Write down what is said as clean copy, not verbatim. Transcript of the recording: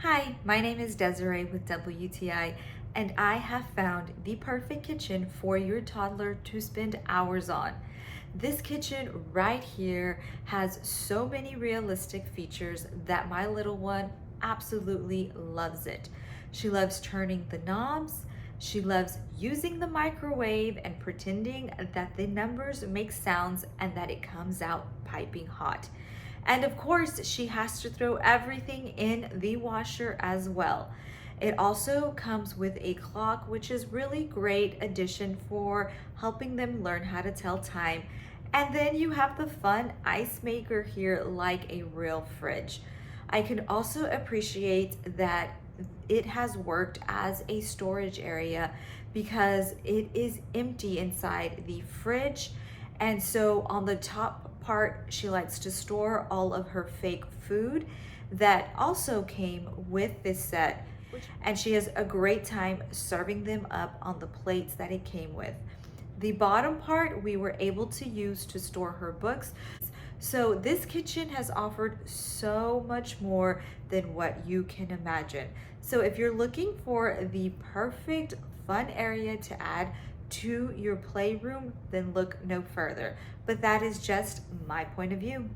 Hi, my name is Desiree with WTI, and I have found the perfect kitchen for your toddler to spend hours on. This kitchen right here has so many realistic features that my little one absolutely loves it. She loves turning the knobs. She loves using the microwave and pretending that the numbers make sounds and that it comes out piping hot. And of course, she has to throw everything in the washer as well. It also comes with a clock, which is really great addition for helping them learn how to tell time. And then you have the fun ice maker here like a real fridge. I can also appreciate that it has worked as a storage area because it is empty inside the fridge. And so on the top part, she likes to store all of her fake food that also came with this set. And she has a great time serving them up on the plates that it came with. The bottom part we were able to use to store her books. So this kitchen has offered so much more than what you can imagine. So if you're looking for the perfect fun area to add to your playroom, then look no further. But that is just my point of view.